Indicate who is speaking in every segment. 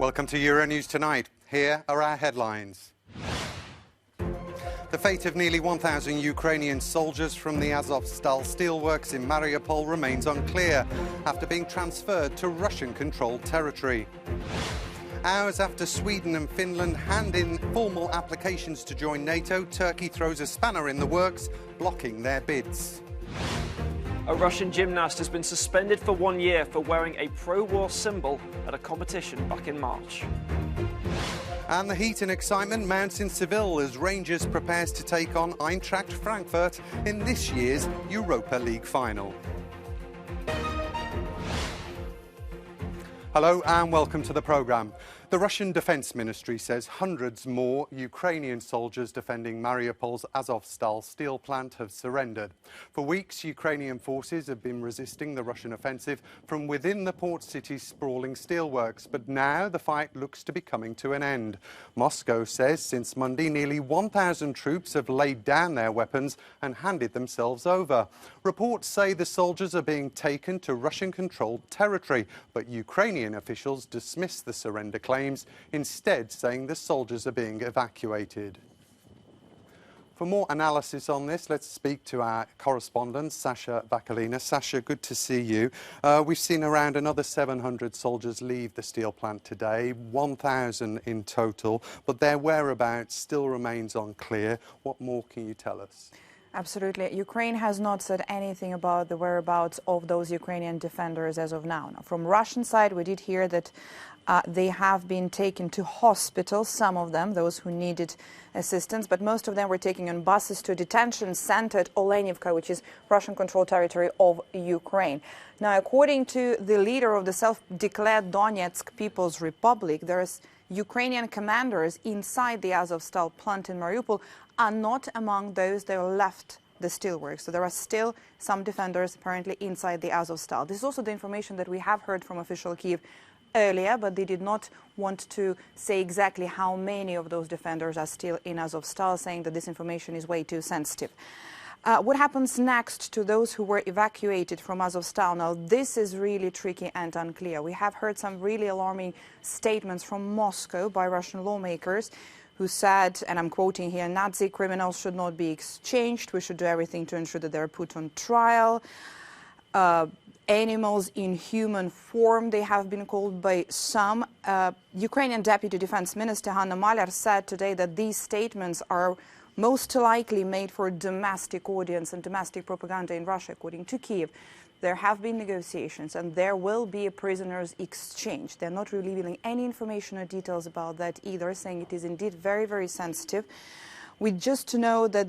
Speaker 1: Welcome to Euronews Tonight. Here are our headlines. The fate of nearly 1,000 Ukrainian soldiers from the Azovstal steelworks in Mariupol remains unclear after being transferred to Russian-controlled territory. Hours after Sweden and Finland hand in formal applications to join NATO, Turkey throws a spanner in the works, blocking their bids.
Speaker 2: A Russian gymnast has been suspended for 1 year for wearing a pro-war symbol at a competition back in March.
Speaker 1: And the heat and excitement mounts in Seville as Rangers prepares to take on Eintracht Frankfurt in this year's Europa League final. Hello and welcome to the programme. The Russian Defence Ministry says hundreds more Ukrainian soldiers defending Mariupol's Azovstal steel plant have surrendered. For weeks, Ukrainian forces have been resisting the Russian offensive from within the port city's sprawling steelworks, but now the fight looks to be coming to an end. Moscow says since Monday, nearly 1,000 troops have laid down their weapons and handed themselves over. Reports say the soldiers are being taken to Russian-controlled territory, but Ukrainian officials dismiss the surrender claims, instead saying the soldiers are being evacuated. For more analysis on this, let's speak to our correspondent, Sasha Bakalina. Sasha, good to see you. We've seen around another 700 soldiers leave the steel plant today, 1,000 in total, but their whereabouts still remains unclear. What more can you tell us?
Speaker 3: Absolutely. Ukraine has not said anything about the whereabouts of those Ukrainian defenders as of now. From Russian side, we did hear that they have been taken to hospitals, some of them, those who needed assistance, but most of them were taken on buses to a detention center at Olenivka, which is Russian-controlled territory of Ukraine. Now, according to the leader of the self-declared Donetsk People's Republic, there's Ukrainian commanders inside the Azovstal plant in Mariupol are not among those that left the steelworks. So there are still some defenders apparently inside the Azovstal. This is also the information that we have heard from official Kyiv earlier, but they did not want to say exactly how many of those defenders are still in Azovstal, saying that this information is way too sensitive. What happens next to those who were evacuated from Azovstal? Now, this is really tricky and unclear. We have heard some really alarming statements from Moscow by Russian lawmakers who said, and I'm quoting here, Nazi criminals should not be exchanged. We should do everything to ensure that they're put on trial. Animals in human form, they have been called by some. Ukrainian Deputy Defense Minister Hanna Maliar said today that these statements are most likely made for a domestic audience and domestic propaganda in Russia, according to Kyiv. There have been negotiations and there will be a prisoners exchange. They're not revealing any information or details about that either, saying it is indeed very, very sensitive. We just know that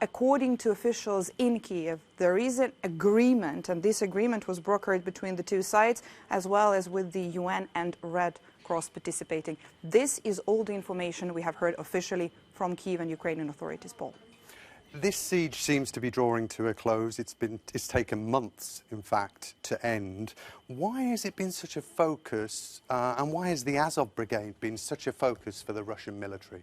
Speaker 3: according to officials in Kyiv, there is an agreement, and this agreement was brokered between the two sides, as well as with the UN and Red Cross participating. This is all the information we have heard officially from Kyiv and Ukrainian authorities, Paul.
Speaker 1: This siege seems to be drawing to a close. It's taken months, in fact, to end. Why has it been such a focus, and why has the Azov Brigade been such a focus for the Russian military?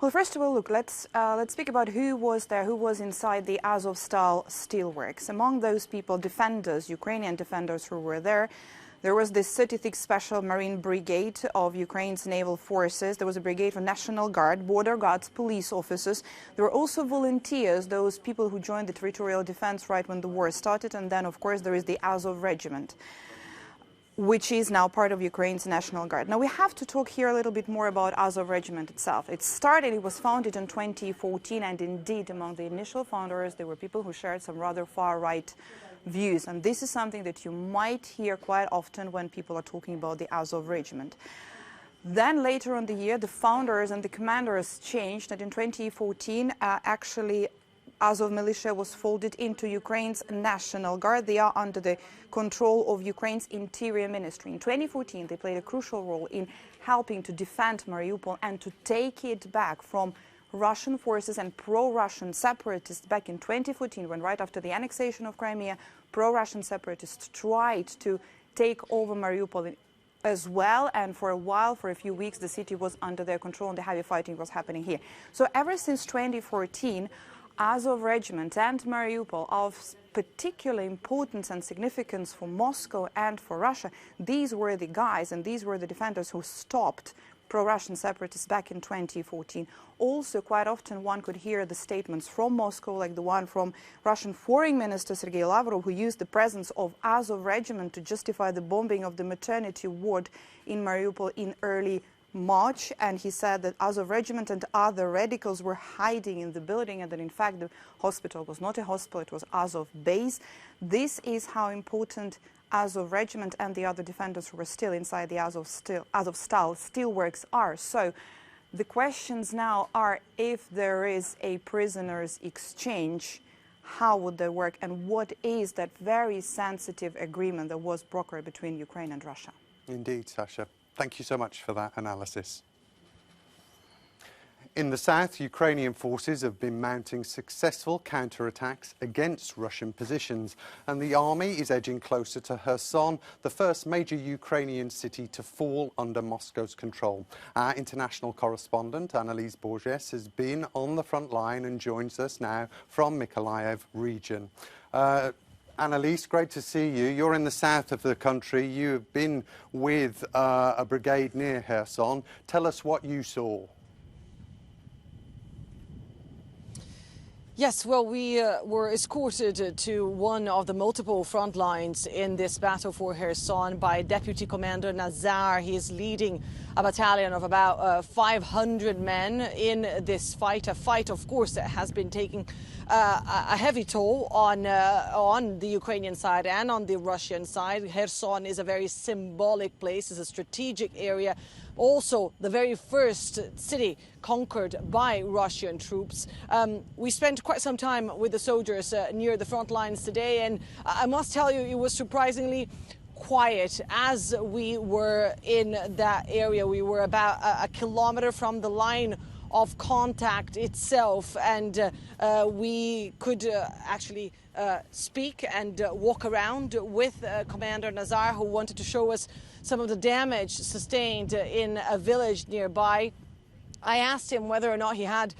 Speaker 3: Well, first of all, look, let's speak about who was there, who was inside the Azovstal steelworks. Among those people, defenders, Ukrainian defenders who were there was the 36th Special Marine Brigade of Ukraine's naval forces. There was a brigade for National Guard, border guards, police officers. There were also volunteers, those people who joined the territorial defense right when the war started. And then, of course, there is the Azov Regiment, which is now part of Ukraine's National Guard. Now, we have to talk here a little bit more about Azov Regiment itself. It was founded in 2014, and indeed, among the initial founders, there were people who shared some rather far-right views. And this is something that you might hear quite often when people are talking about the Azov Regiment. Then later on the year, the founders and the commanders changed, and in 2014, actually, Azov militia was folded into Ukraine's National Guard. They are under the control of Ukraine's Interior Ministry. In 2014, they played a crucial role in helping to defend Mariupol and to take it back from Russian forces and pro-Russian separatists back in 2014, when right after the annexation of Crimea, pro-Russian separatists tried to take over Mariupol as well. And for a while, for a few weeks, the city was under their control and the heavy fighting was happening here. So ever since 2014, Azov Regiment and Mariupol particular importance and significance for Moscow and for Russia. These were the guys and these were the defenders who stopped pro-Russian separatists back in 2014. Also, quite often one could hear the statements from Moscow, like the one from Russian Foreign Minister Sergei Lavrov, who used the presence of Azov regiment to justify the bombing of the maternity ward in Mariupol in early March. And he said that Azov regiment and other radicals were hiding in the building and that in fact the hospital was not a hospital, it was Azov base. This is how important Azov regiment and the other defenders who were still inside the Azovstal steelworks are. So the questions now are, if there is a prisoners exchange, how would they work and what is that very sensitive agreement that was brokered between Ukraine and Russia?
Speaker 1: Indeed, Sasha. Thank you so much for that analysis. In the south, Ukrainian forces have been mounting successful counterattacks against Russian positions, and the army is edging closer to Kherson, the first major Ukrainian city to fall under Moscow's control. Our international correspondent, Annalise Borges, has been on the front line and joins us now from Mykolaiv region. Annalise, great to see you. You're in the south of the country. You've been with a brigade near Kherson. Tell us what you saw.
Speaker 4: Yes, well, we were escorted to one of the multiple front lines in this battle for Kherson by Deputy Commander Nazar. He is leading a battalion of about 500 men in this fight. A fight, of course, that has been taking a heavy toll on the Ukrainian side and on the Russian side. Kherson is a very symbolic place. It's a strategic area. Also, the very first city conquered by Russian troops. We spent quite some time with the soldiers near the front lines today, and I must tell you, it was surprisingly quiet as we were in that area. We were about a kilometer from the line of contact itself, and we could actually speak and walk around with Commander Nazar, who wanted to show us some of the damage sustained in a village nearby. I asked him whether or not he had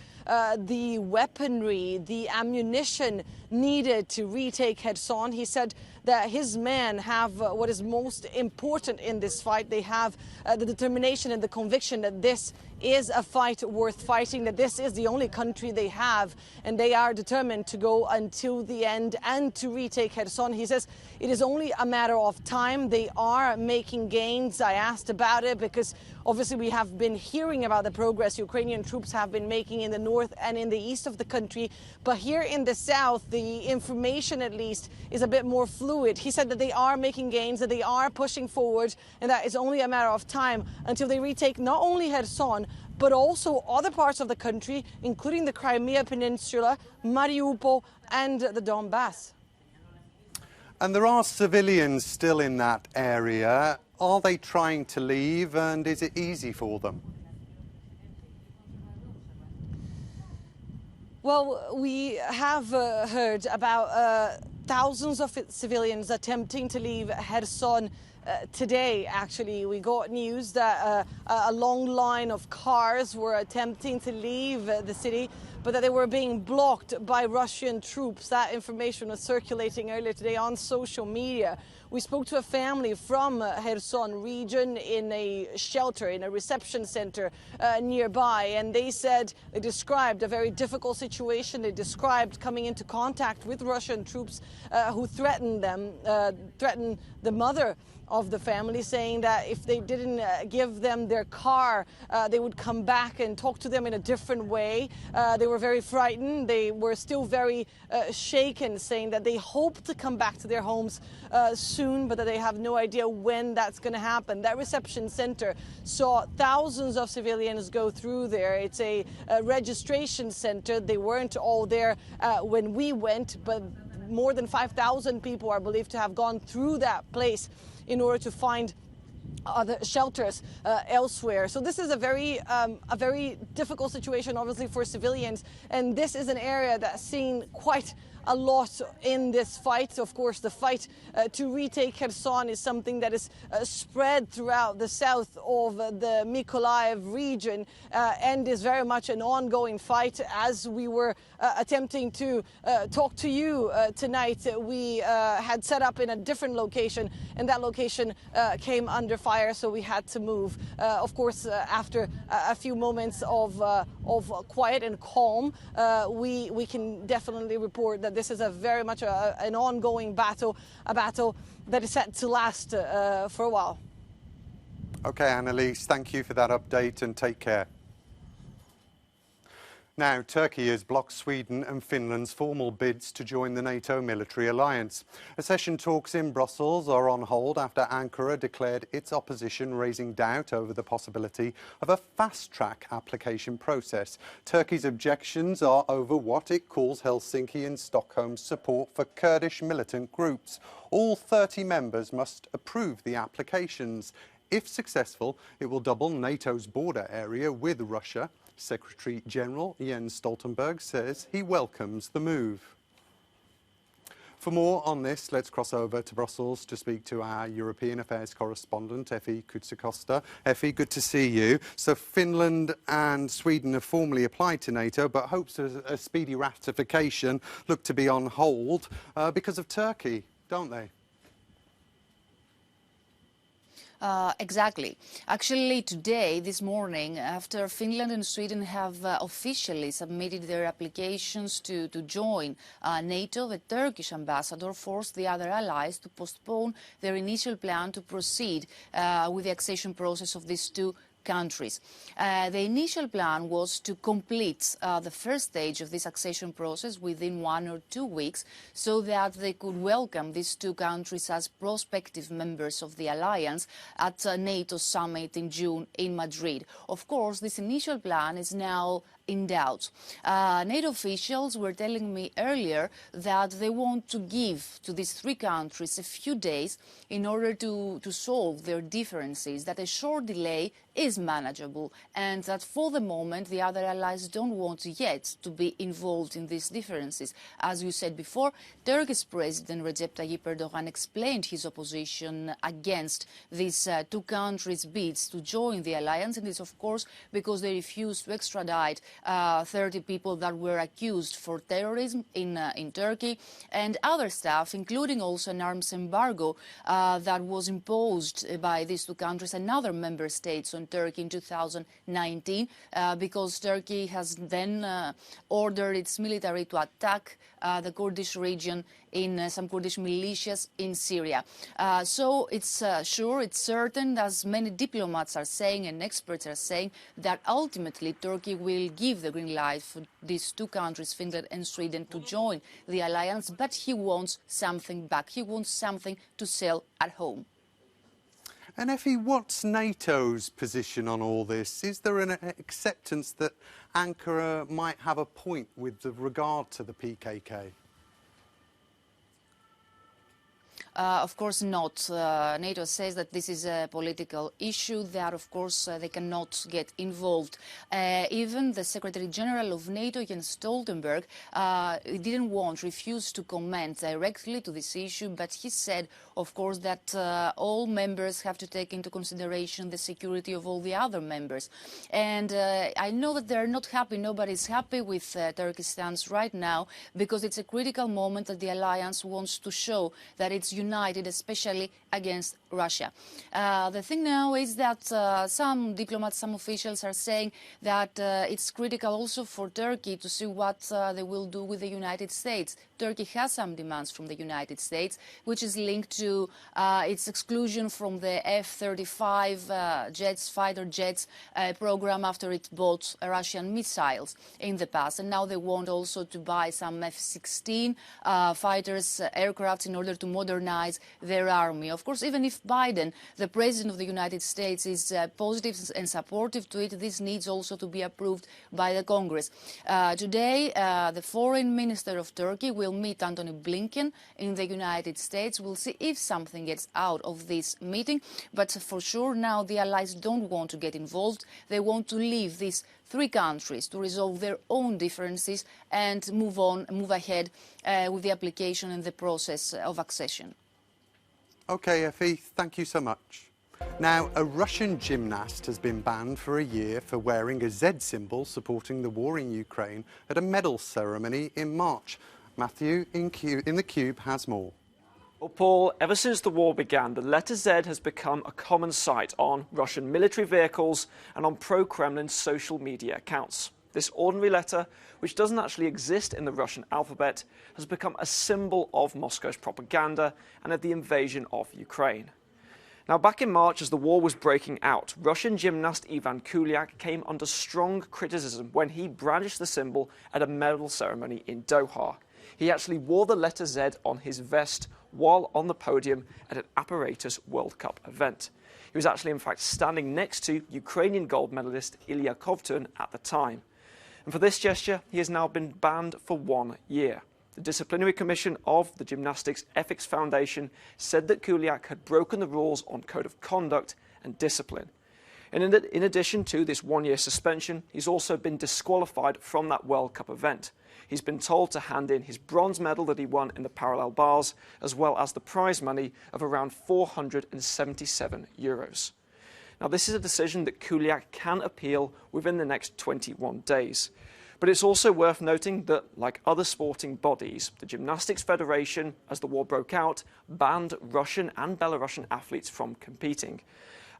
Speaker 4: the weaponry, the ammunition needed to retake Kherson. He said that his men have what is most important in this fight. They have the determination and the conviction that this is a fight worth fighting, that this is the only country they have, and they are determined to go until the end and to retake Kherson. He says it is only a matter of time. They are making gains. I asked about it because obviously we have been hearing about the progress Ukrainian troops have been making in the north and in the east of the country, but here in the south the information at least is a bit more fluid. He said that they are making gains, that they are pushing forward, and that it's only a matter of time until they retake not only Kherson but also other parts of the country, including the Crimea Peninsula, Mariupol and the Donbass.
Speaker 1: And there are civilians still in that area. Are they trying to leave, and is it easy for them?
Speaker 4: Well, we have heard about thousands of civilians attempting to leave Kherson today. Actually, we got news that a long line of cars were attempting to leave the city, but that they were being blocked by Russian troops. That information was circulating earlier today on social media. We spoke to a family from Kherson region in a shelter, in a reception center nearby, and they described a very difficult situation. They described coming into contact with Russian troops who threatened them, threatened the mother of the family, saying that if they didn't give them their car, they would come back and talk to them in a different way. They were very frightened. They were still very shaken, saying that they hope to come back to their homes soon, but that they have no idea when that's going to happen. That reception center saw thousands of civilians go through there. It's a registration center. They weren't all there when we went, but more than 5,000 people are believed to have gone through that place in order to find other shelters elsewhere. So this is a very difficult situation, obviously, for civilians. And this is an area that's seen quite a lot in this fight. Of course, the fight to retake Kherson is something that is spread throughout the south of the Mykolaiv region and is very much an ongoing fight. As we were attempting to talk to you tonight, we had set up in a different location, and that location came under fire, so we had to move. Of course, after a few moments of quiet and calm, we can definitely report that this is a very much an ongoing battle, a battle that is set to last for a while.
Speaker 1: OK, Annalise, thank you for that update and take care. Now, Turkey has blocked Sweden and Finland's formal bids to join the NATO military alliance. Accession talks in Brussels are on hold after Ankara declared its opposition, raising doubt over the possibility of a fast-track application process. Turkey's objections are over what it calls Helsinki and Stockholm's support for Kurdish militant groups. All 30 members must approve the applications. If successful, it will double NATO's border area with Russia. Secretary-General Jens Stoltenberg says he welcomes the move. For more on this, let's cross over to Brussels to speak to our European Affairs correspondent, Effie Kutsakosta. Effie, good to see you. So Finland and Sweden have formally applied to NATO, but hopes of a speedy ratification look to be on hold because of Turkey, don't they?
Speaker 5: Exactly. Actually, today, this morning, after Finland and Sweden have officially submitted their applications to join NATO, the Turkish ambassador forced the other allies to postpone their initial plan to proceed with the accession process of these two countries. The initial plan was to complete the first stage of this accession process within 1 or 2 weeks so that they could welcome these two countries as prospective members of the alliance at a NATO summit in June in Madrid. Of course, this initial plan is now in doubt. NATO officials were telling me earlier that they want to give to these three countries a few days in order to solve their differences, that a short delay is manageable, and that for the moment the other allies don't want yet to be involved in these differences. As you said before, Turkey's President Recep Tayyip Erdogan explained his opposition against these two countries' bids to join the alliance, and it's of course because they refused to extradite 30 people that were accused for terrorism in Turkey and other stuff, including also an arms embargo that was imposed by these two countries and other member states on Turkey in 2019 because Turkey has then ordered its military to attack the Kurdish region in some Kurdish militias in Syria. So it's sure, it's certain, as many diplomats are saying and experts are saying, that ultimately Turkey will give the green light for these two countries, Finland and Sweden, to join the alliance, but he wants something back. He wants something to sell at home.
Speaker 1: And Effie, what's NATO's position on all this? Is there an acceptance that Ankara might have a point with regard to the PKK?
Speaker 5: Of course not. NATO says that this is a political issue, that of course they cannot get involved. Even the Secretary General of NATO, Jens Stoltenberg, refused to comment directly to this issue, but he said, of course, that all members have to take into consideration the security of all the other members. And I know that they're not happy, nobody's happy with Turkey's stance right now, because it's a critical moment that the alliance wants to show that it's united, especially against Russia. The thing now is that some diplomats, some officials are saying that it's critical also for Turkey to see what they will do with the United States. Turkey has some demands from the United States, which is linked to its exclusion from the F-35 fighter jets program after it bought Russian missiles in the past. And now they want also to buy some F-16 fighters, aircrafts, in order to modernize modernize their army. Of course, even if Biden, the President of the United States, is positive and supportive to it, this needs also to be approved by the Congress. Today, the Foreign Minister of Turkey will meet Antony Blinken in the United States. We'll see if something gets out of this meeting, but for sure now the allies don't want to get involved. They want to leave these three countries to resolve their own differences and move ahead with the application and the process of accession.
Speaker 1: OK, Effie, thank you so much. Now, a Russian gymnast has been banned for a year for wearing a Z symbol supporting the war in Ukraine at a medal ceremony in March. Matthew in the Cube has more.
Speaker 2: Well, Paul, ever since the war began, the letter Z has become a common sight on Russian military vehicles and on pro-Kremlin social media accounts. This ordinary letter, which doesn't actually exist in the Russian alphabet, has become a symbol of Moscow's propaganda and of the invasion of Ukraine. Now, back in March, as the war was breaking out, Russian gymnast Ivan Kuliak came under strong criticism when he brandished the symbol at a medal ceremony in Doha. He actually wore the letter Z on his vest while on the podium at an apparatus World Cup event. He was actually, in fact, standing next to Ukrainian gold medalist Ilya Kovtun at the time. And for this gesture, he has now been banned for 1 year. The Disciplinary Commission of the Gymnastics Ethics Foundation said that Kuliak had broken the rules on code of conduct and discipline. And in addition to this 1-year suspension, he's also been disqualified from that World Cup event. He's been told to hand in his bronze medal that he won in the parallel bars, as well as the prize money of around €477. Now, this is a decision that Kuliak can appeal within the next 21 days. But it's also worth noting that, like other sporting bodies, the Gymnastics Federation, as the war broke out, banned Russian and Belarusian athletes from competing.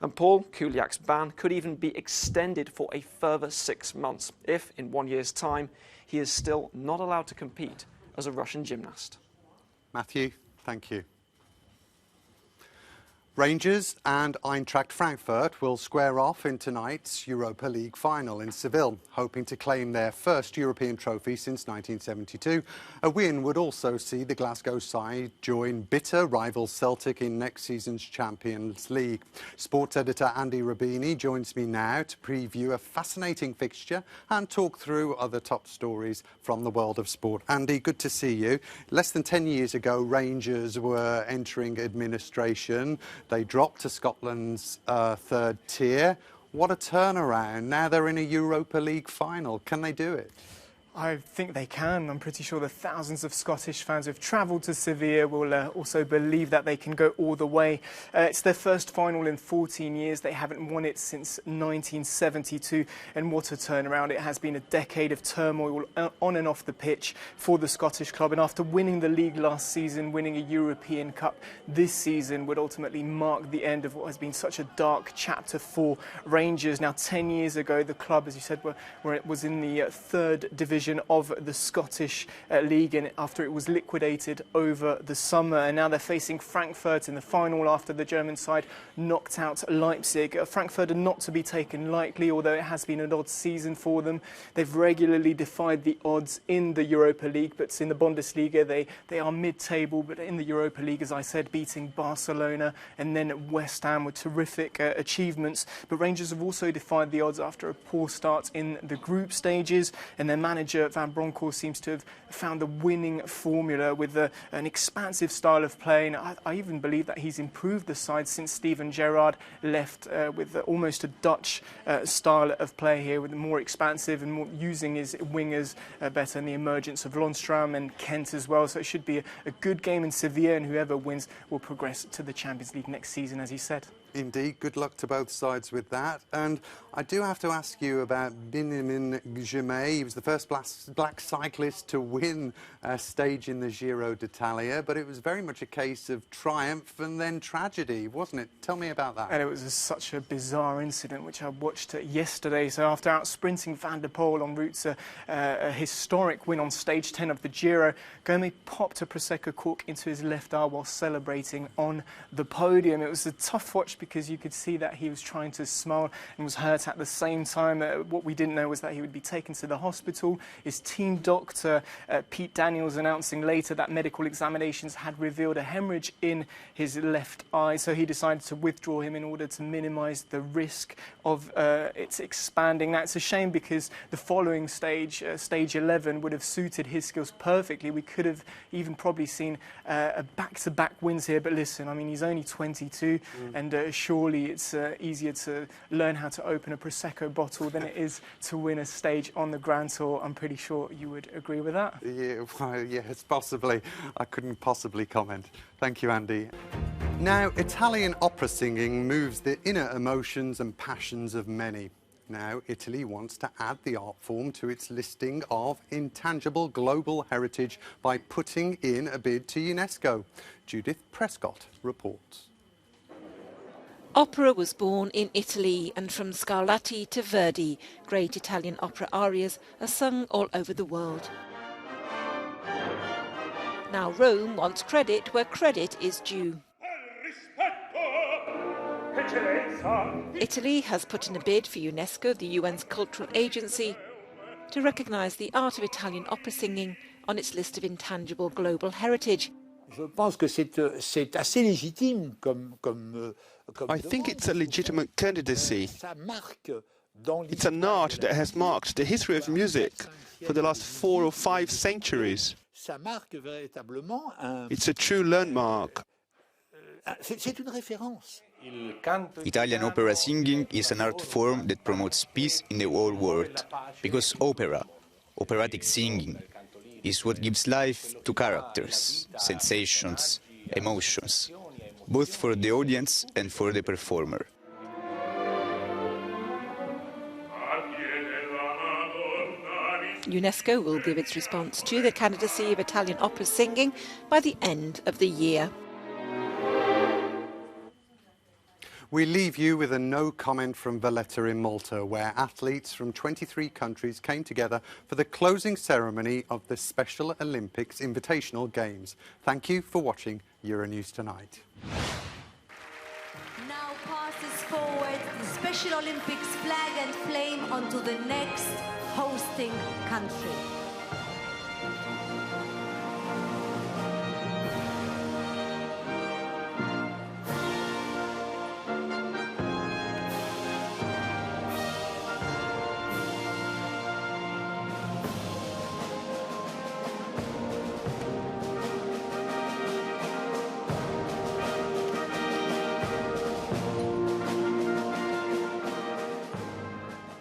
Speaker 2: And Paul, Kuliak's ban could even be extended for a further 6 months if, in 1 year's time, he is still not allowed to compete as a Russian gymnast.
Speaker 1: Matthew, thank you. Rangers and Eintracht Frankfurt will square off in tonight's Europa League final in Seville, hoping to claim their first European trophy since 1972. A win would also see the Glasgow side join bitter rival Celtic in next season's Champions League. Sports editor Andy Rabini joins me now to preview a fascinating fixture and talk through other top stories from the world of sport. Andy, good to see you. Less than 10 years ago, Rangers were entering administration. They dropped to Scotland's third tier. What a turnaround. Now they're in a Europa League final. Can they do it?
Speaker 6: I think they can. I'm pretty sure the thousands of Scottish fans who've travelled to Sevilla will also believe that they can go all the way. It's their first final in 14 years. They haven't won it since 1972. And what a turnaround. It has been a decade of turmoil on and off the pitch for the Scottish club. And after winning the league last season, winning a European Cup this season would ultimately mark the end of what has been such a dark chapter for Rangers. Now, 10 years ago, the club, as you said, was in the third division of the Scottish League, and after it was liquidated over the summer, and now they're facing Frankfurt in the final after the German side knocked out Leipzig. Frankfurt are not to be taken lightly, although it has been an odd season for them. They've regularly defied the odds in the Europa League, but in the Bundesliga they are mid-table, but in the Europa League, as I said, beating Barcelona and then West Ham with terrific achievements. But Rangers have also defied the odds after a poor start in the group stages, and their manager Van Bronckhorst seems to have found a winning formula with an expansive style of play, and I even believe that he's improved the side since Steven Gerrard left with almost a Dutch style of play here, with more expansive and more using his wingers better, and the emergence of Lundstram and Kent as well. So it should be a good game in Sevilla, and whoever wins will progress to the Champions League next season, as he said.
Speaker 1: Indeed, good luck to both sides with that. And I do have to ask you about Benjamin Gimay. He was the first black cyclist to win a stage in the Giro d'Italia, but it was very much a case of triumph and then tragedy, wasn't it? Tell me about that.
Speaker 6: And it was such a bizarre incident, which I watched yesterday. So after out-sprinting Van der Poel en route to a historic win on stage 10 of the Giro, Gimay popped a Prosecco cork into his left eye while celebrating on the podium. It was a tough watch because you could see that he was trying to smile and was hurt at the same time. What we didn't know was that he would be taken to the hospital. His team doctor, Pete Daniels, announcing later that medical examinations had revealed a hemorrhage in his left eye, so he decided to withdraw him in order to minimise the risk of its expanding. Now, it's a shame because the following stage, stage 11, would have suited his skills perfectly. We could have even probably seen a back-to-back wins here, but listen, I mean, he's only 22, and surely it's easier to learn how to open a Prosecco bottle than it is to win a stage on the Grand Tour. I'm pretty sure you would agree with that.
Speaker 1: Yeah, well, yes, possibly. I couldn't possibly comment. Thank you, Andy. Now, Italian opera singing moves the inner emotions and passions of many. Now, Italy wants to add the art form to its listing of intangible global heritage by putting in a bid to UNESCO. Judith Prescott reports.
Speaker 7: Opera was born in Italy, and from Scarlatti to Verdi, great Italian opera arias are sung all over the world. Now Rome wants credit where credit is due. Italy has put in a bid for UNESCO, the UN's cultural agency, to recognise the art of Italian opera singing on its list of intangible global heritage.
Speaker 8: I think it's a legitimate candidacy. It's an art that has marked the history of music for the last 4 or 5 centuries. It's a true landmark.
Speaker 9: Italian opera singing is an art form that promotes peace in the whole world, because opera, operatic singing, is what gives life to characters, sensations, emotions, both for the audience and for the performer.
Speaker 7: UNESCO will give its response to the candidacy of Italian opera singing by the end of the year.
Speaker 1: We leave you with a no comment from Valletta in Malta, where athletes from 23 countries came together for the closing ceremony of the Special Olympics Invitational Games. Thank you for watching Euronews Tonight.
Speaker 10: Now passes forward the Special Olympics flag and flame onto the next hosting country.